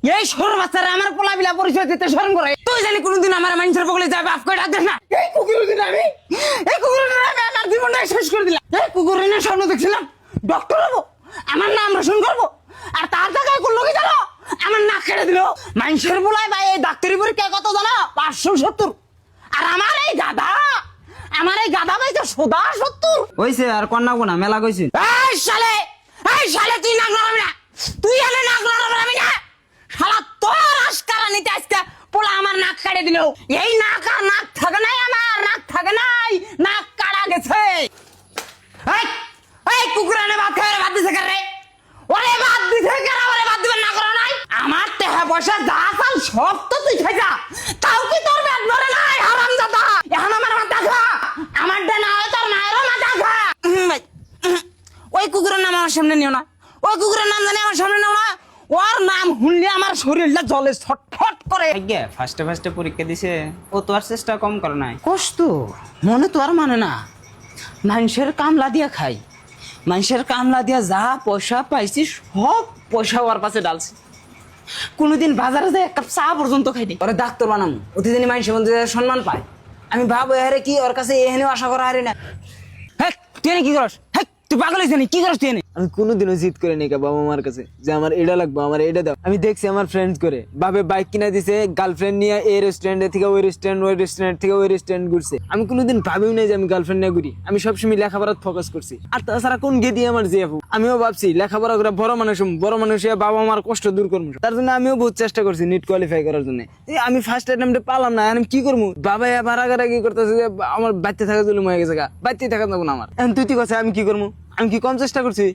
এই সর বাচ্চারা আমার পোলা বিলা পরিচয় দিতে শরম করে। তুই জানি কোনদিন আমার মানুষের বগলে যাবে বাপ করে ডাক না। এই কুকুরের দিন আমি আমার জীবনটা শেষ করে দিলাম। এই কুকুরের না স্বপ্ন দেখছিলাম ডক্টর হবো, আমার নাম রোশন করবো, আর তার জায়গায় করলো কি জানো, আমার নাক কেটে দিল। মানুষের বলায় ভাই এই ডাক্তারি পরীক্ষা কত জানো, 570। আর আমার এই গাধা ভাই তো সোদা 70। হইছে আর কন্যা কোনা মেলা কইছি। এই শালে তুই নাক লড়াবি না, তুই এনে নাক লড়াবি না। শালা তোর আস্কারা নিতে আসতে পোলা আমার নাক কেটে দিল। এই নাক আর নাক থাকে নাই, আমার নাক থাকে নাই, নাক কাটা গেছে। এই কুকুরানে ভাত খাই ভাত দিছে কারে, ওরে ভাত দিছে কারা, ওরে ভাত দিবেন না করো নাই। আমার টাকা পয়সা যা চাল সব তো তুই খাই যা, তাও কি তোর পেট ভরে নাই হারামজাদা। এখন আমার মাথা খা, আমার ডে না হয় তোর মায়েরও মাথা খা। ওই কুকুরের নাম আমার সামনে নিও না, ওই কুকুরের নাম জানি আমার সামনে নিও না। ওর নাম শুনলে আমার শরীরটা জলে ছটফট করে। আজ্ঞা ফার্স্টে পরীক্ষা দিছে, ও তো আর চেষ্টা কম করে নাই। কষ্ট মনে তো আর মানে না, মানুষের কামলা দিয়া খাই, মানুষের কামলা দিয়া যা পয়সা পাইছি সব পয়সা ওর পাশে ডালছি। কোনোদিন বাজারে যায় এক কাপ চা পর্যন্ত খাইনি। ওরা ডাক্তার বানাম প্রতিদিনই মানুষের মধ্যে সম্মান পায়। আমি ভাবো আরে কি ওর কাছে এখানেও আশা করা হারে না। হ্যাঁ তুই এনে কি করস, হ্যাঁ তুই পাগল হয়েছিস কি করস তুই এনে? আমি কোনোদিনও জিদ করে নি বাবা মার কাছে যে আমার এটা লাগবে, আমার এটা দাও। আমি দেখছি আমার ফ্রেন্ডস করে বাবে বাইক কিনা দিছে, গার্লফ্রেন্ড নিয়ে এই রেস্টুরেন্ট থেকে ওই রেস্টুরেন্ট, ওই রেস্টুরেন্ট থেকে ওই রেস্টুরেন্ট ঘুরছে। আমি কোনোদিন ভাবিও নাই যে আমি গার্লফ্রেন্ড নিয়ে ঘুরি। আমি সবসময় লেখাপড়াত ফোকাস করছি। আর তাছাড়া কোন গেদি আমার যে আপু, আমিও ভাবছি লেখাপড়া করে বড় মানুষ বাবা মার কষ্ট দূর করবো। তার জন্য আমিও বহুত চেষ্টা করছি নিট কোয়ালিফাই করার জন্য। আমি ফার্স্ট অ্যাটেম্পটে পালাম না, আমি কি করবো? বাবা এবার আগারাগি করতেছে যে আমার বাচ্চা থাকা জুলুম হয়ে গেছে, বাচ্চাই থাকা যাবো না আমার। এখন তুই কথা আমি কি করবো? আমি কি কম চেষ্টা করছি?